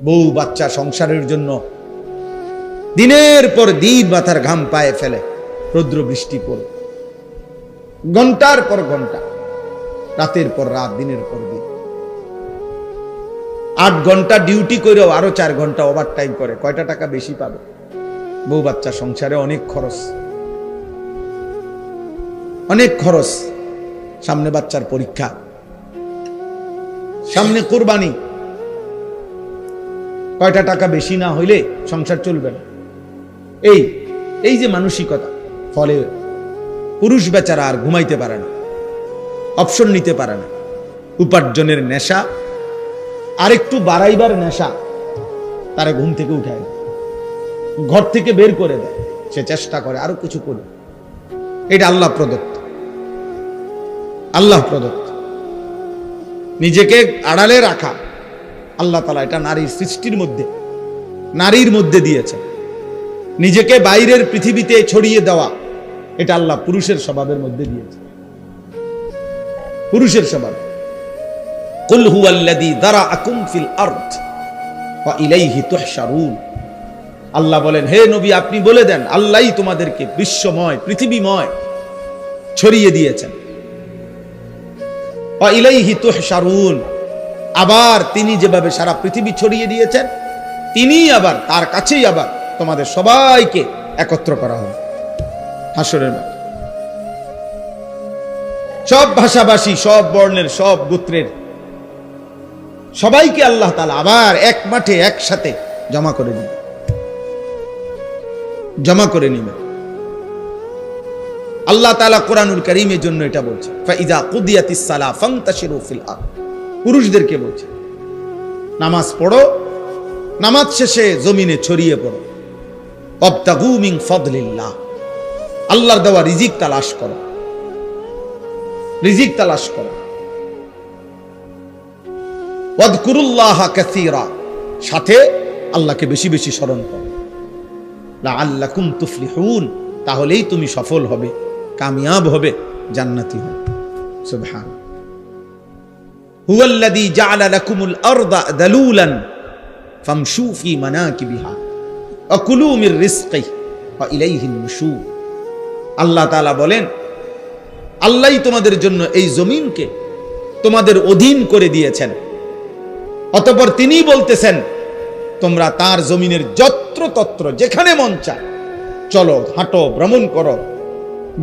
বউ বাচ্চা সংসারের জন্য দিনের পর দিন মাথার ঘাম পায়ে ফেলে, রৌদ্র বৃষ্টি পড়ে, ঘন্টার পর ঘন্টা, রাতের পর রাত, দিনের পর দিন, 8 ঘন্টা ডিউটি করেও আরো 4 ঘন্টা ওভার টাইম করে, কয়টা টাকা বেশি পাবে? বউ বাচ্চা সংসারে অনেক খরচ, অনেক খরচ। সামনে বাচ্চার পরীক্ষা, সামনে কোরবানি, কয়টা টাকা বেশি না হইলে সংসার চলবে না। এই যে মানসিকতা, ফলে পুরুষ বেচারা আর ঘুমাইতে পারে না, অপশন নিতে পারে না। উপার্জনের নেশা, আরেকটু বাড়াইবার নেশা তারা ঘুম থেকে উঠায় না, ঘর থেকে বের করে দেয়। সে চেষ্টা করে আরো কিছু করে। এটা আল্লাহ প্রদত্ত, আল্লাহ প্রদত্ত। নিজেকে আড়ালে রাখা আল্লাহ তাআলা এটা নারীর সৃষ্টির মধ্যে, নারীর মধ্যে দিয়েছে। নিজেকে বাইরের পৃথিবীতে ছড়িয়ে দেওয়া এটা আল্লাহ পুরুষের স্বভাবের মধ্যে দিয়েছে, পুরুষের স্বভাব। কুল হুয়াল্লাযী যারাআকুম ফিল আরদ ওয়া ইলাইহি তুহশারুন। আল্লাহ বলেন, হে নবী আপনি বলে দেন, আল্লাহই তোমাদেরকে বিশ্বময়, পৃথিবীময় ছড়িয়ে দিয়েছেন। ওয়া ইলাইহি তুহশারুন, আবার তিনি যেভাবে সারা পৃথিবী ছড়িয়ে দিয়েছেন, তিনি আবার তার কাছেই আবার তোমাদের সবাইকে একত্র করা হবে হাসরের মাঠে। সব ভাষাভাষী, সব বর্ণের, সব গোত্রের সবাইকে আল্লাহ তাআলা আবার এক মাঠে একসাথে জমা করে নেবেন, জমা করে নেবেন। আল্লাহ তাআলা কোরআনুল কারীমের জন্য এটা বলছে, ফাইযা কুদিয়াতিস সালাহ ফান্তাশিরু ফিল আরদ। পুরুষদেরকে বলছে, নামাজ পড়ো, নামাজ শেষে জমিনে ছড়িয়ে পড়ো। ওয়াবতাগু মিন ফাদলিল্লাহ, আল্লাহর দেওয়া রিজিক তালাশ করো, রিজিক তালাশ করো। ওয়াযকুরুল্লাহা কাসীরা, সাথে আল্লাহকে বেশি বেশি স্মরণ করো। লাআল্লাকুম তুফলিহুন, তাহলেই তুমি সফল হবে, কামিয়াব হবে, জান্নাতি হবে। সুবহান। হুয়াল্লাযী জাআলা লাকুমুল আরদা দালুলান ফামশু ফি মানাকিবিহা ওয়া কুলু মির রিজকিহি ওয়া ইলাইহিন নুশুর। আল্লাহ তাআলা বলেন, আল্লাহই তোমাদের জন্য এই জমিনকে তোমাদের অধীন করে দিয়েছেন। অতঃপর তিনিই বলতেছেন, তোমরা তার জমিনের যত্রতত্র যেখানে মন চায় চলো, হাঁটো, ভ্রমণ করো,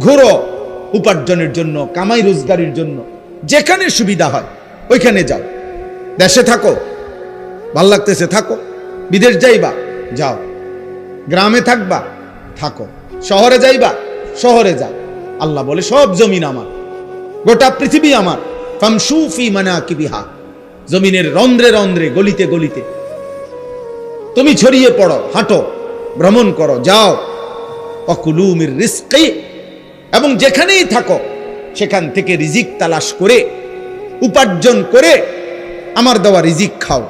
ঘুরো, উপার্জনের জন্য, কামাই রোজগারের জন্য যেখানে সুবিধা হয় ওইখানে যাও। দেশে থাকো, ভাল লাগতেছে থাকো, বিদেশ যাইবা যাও, গ্রামে থাকবা থাকো, শহরে যাইবা শহরে যাও। আল্লাহ বলে, সব জমিন আমার, গোটা পৃথিবী আমার। ফামশু ফি মানাকিবিহা, জমিনের রন্ধ্রে রন্ধ্রে, গলিতে গলিতে তুমি ছড়িয়ে পড়ো, হাঁটো, ভ্রমণ করো, যাও। ওয়াকুলু মির রিজকি, এবং যেখানেই থাকো সেখান থেকে রিজিক তালাশ করে, উপার্জন করে আমার দেওয়া রিজিক খাও,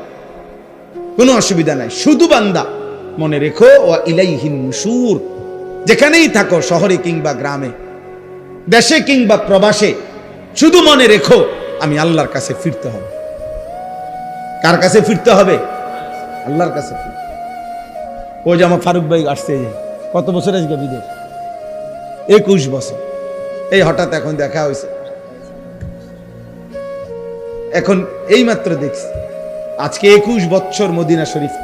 কোনো অসুবিধা নাই। শুধু বান্দা মনে রেখো, ওয়া ইলাইহিন নুশুর, যেখানেই থাকো, শহরে কিংবা গ্রামে, দেশে কিংবা প্রবাসে, শুধু মনে রেখো আমি আল্লাহর কাছে ফিরতে হবে। কার কাছে ফিরতে হবে? আল্লাহর কাছে ফিরতে। ওই যে আমার ফারুক ভাই আসছে, কত বছর আজকে বিদেশ? 21 বছর। এই হঠাৎ এখন দেখা হয়েছে, এখন এই মাত্র দেখছি, আজকে 21 বছর মদিনা শরীফ।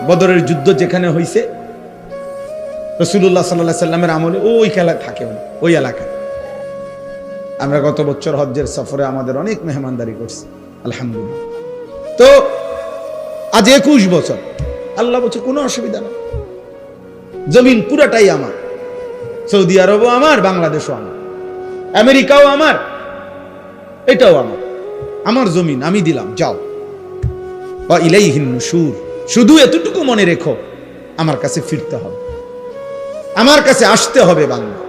বদরের যুদ্ধ যেখানে হয়েছে, রাসূলুল্লাহ সাল্লাল্লাহু আলাইহি সাল্লামের আমলে ওই খেলা থাকে, ওই এলাকায়। আমরা গত বছর হজ্জের সফরে আমাদের অনেক মেহমানদারি করছি, আলহামদুলিল্লাহ। তো আজ 21 বছর, আল্লাহ বলছে কোনো অসুবিধা নেই, জমিন পুরাটাই আমার। সৌদি আরবও আমার, বাংলাদেশও আমার, আমেরিকাও আমার, এটাও আমার, আমার জমিন আমি দিলাম, যাও। ওয়া ইলাইহিন নুশুর, শুধু এতটুকু মনে রেখো আমার কাছে ফিরতে হবে, আমার কাছে আসতে হবে বান্দা।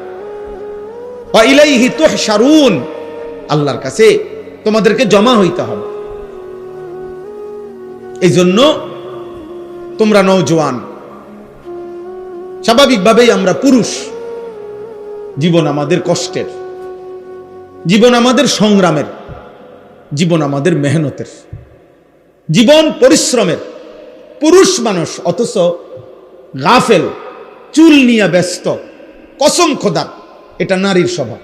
ওয়া ইলাইহি তুহশারুন, আল্লাহর কাছে তোমাদেরকে জমা হইতে হবে। এই জন্য তোমরা নওজোয়ান, স্বাভাবিকভাবেই আমরা পুরুষ, জীবন আমাদের কষ্টের, জীবন আমাদের সংগ্রামের, জীবন আমাদের মেহনতের। জীবন পরিশ্রমের পুরুষ মানুষ, অথচ গাফেল, চুল নিয়ে ব্যস্ত। কসম খোদার, এটা নারীর স্বভাব।